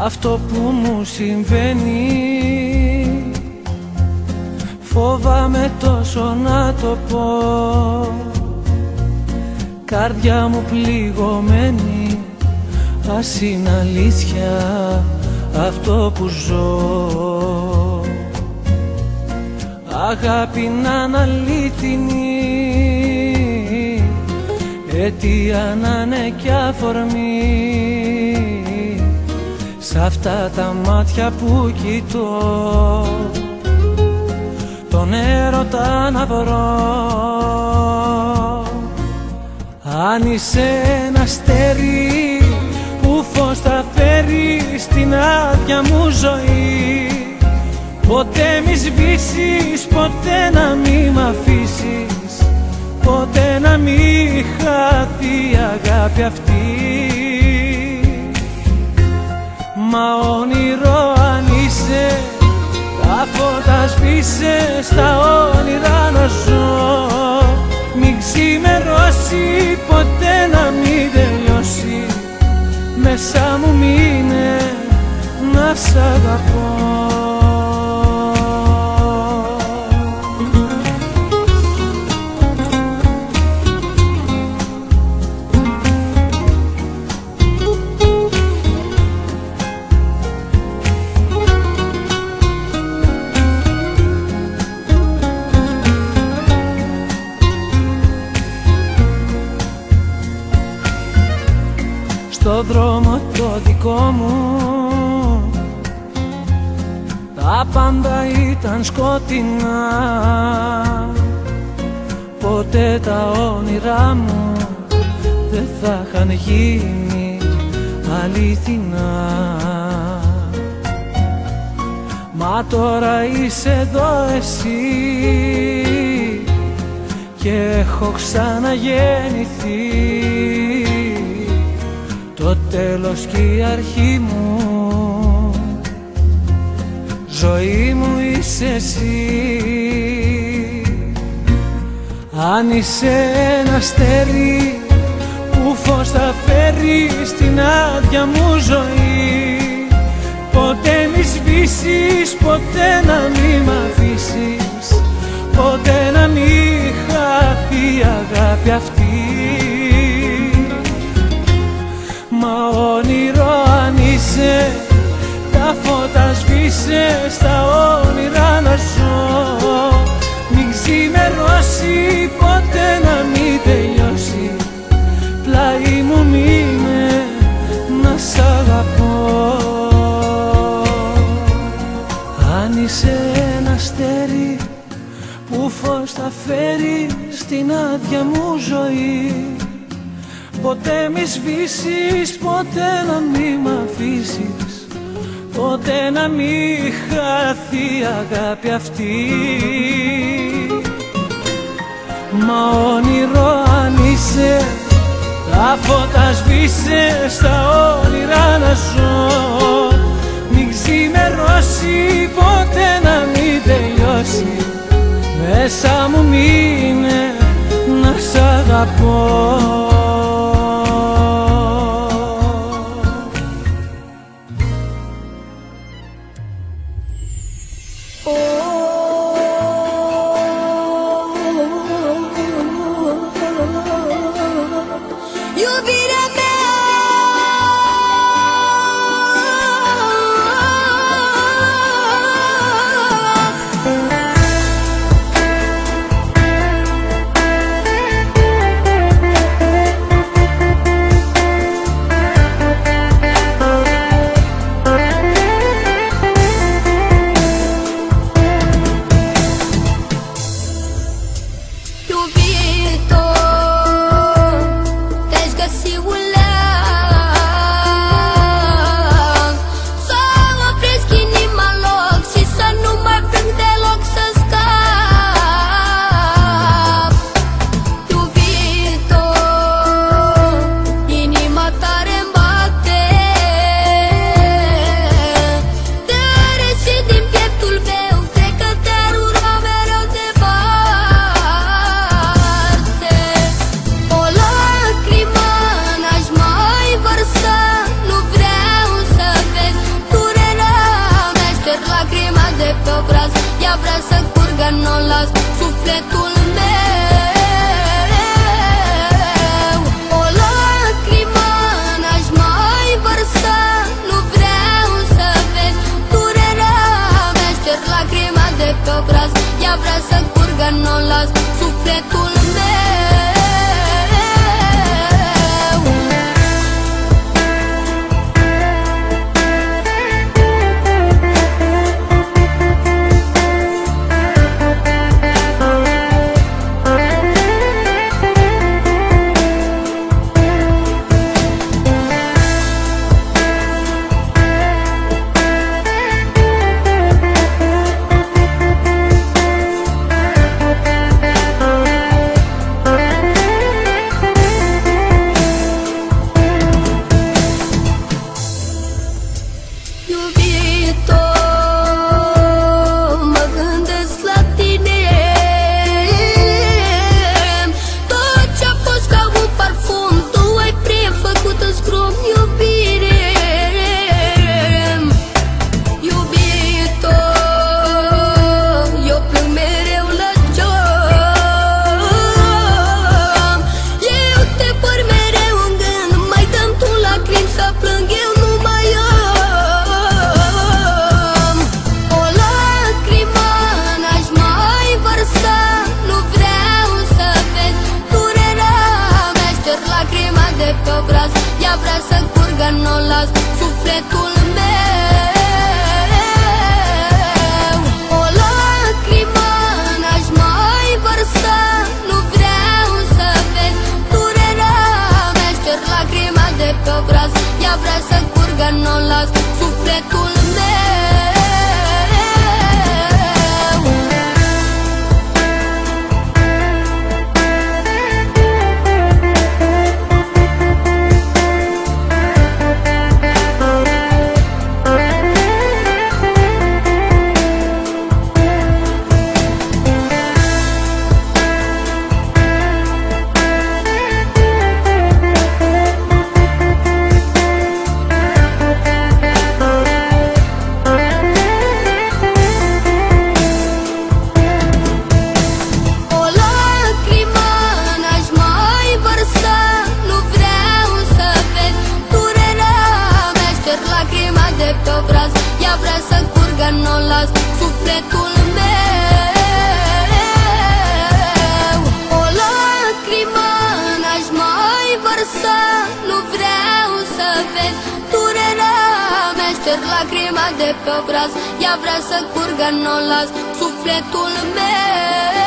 Αυτό που μου συμβαίνει φοβάμαι τόσο να το πω. Καρδιά μου πληγωμένη, ας είναι αλήθεια αυτό που ζω. Αγάπη να είναι αλήθινη, αιτία να είναι κι αφορμή. Σ' αυτά τα μάτια που κοιτώ, τον έρωτα να βρω. Αν είσαι ένα αστέρι που φως θα φέρει στην άδεια μου ζωή, ποτέ μη σβήσεις, ποτέ να μη μ' αφήσεις, ποτέ να μη χαθεί η αγάπη αυτή. Μα όνειρο αν είσαι, τα φώτα σβήσε, στα όνειρα να ζω. Μην ξημερώσει, ποτέ να μην τελειώσει, μέσα μου μείνε να σ' αγαπώ. Στο δρόμο το δικό μου τα πάντα ήταν σκοτεινά, ποτέ τα όνειρά μου δεν θα είχαν γίνει αληθινά. Μα τώρα είσαι εδώ εσύ και έχω ξαναγεννηθεί. Το τέλος και η αρχή μου, ζωή μου είσαι εσύ. Αν είσαι ένα αστέρι που φως θα φέρει στην άδεια μου ζωή, ποτέ μη σβήσεις, ποτέ να μη μ' αφήσεις, ποτέ να μη χαθεί η αγάπη αυτή. Μα όνειρο αν είσαι, τα φώτα σβήσε, στα όνειρα να ζω. Μην ξημερώσει, ποτέ να μην τελειώσει, πλάι μου μείνε να σ' αγαπώ. Αν είσαι ένα αστέρι που φως θα φέρει στην άδεια μου ζωή, ποτέ μη σβήσεις, ποτέ να μη μ' αφήσεις, ποτέ να μη χαθεί η αγάπη αυτή. Μα όνειρο αν είσαι, τα φώτα σβήσε, στα όνειρα να ζω. Μην ξημερώσει, ποτέ να μην τελειώσει, μέσα μου μείνε να σ' αγαπώ. curgă, n-o las sufletul meu. O lacrimă n-aș mai vărsa, nu vreau să vezi durerea mea. Șterg lacrima de pe obraz, ea vrea să curgă, n-o las sufletul meu. Ea vrea să curgă, n-o las sufletul meu. O lacrimă n-aș mai vărsa, nu vreau să vezi durerea mea. Șterg lacrima de pe obraz, ea vrea să curgă, n-o las sufletul meu. Ea vrea să curgă, n-o las sufletul meu. O lacrimă n-aș mai vărsa, nu vreau să vezi durerea mea. Șterg lacrima de pe obraz, ea vrea să curgă, n-o las sufletul meu.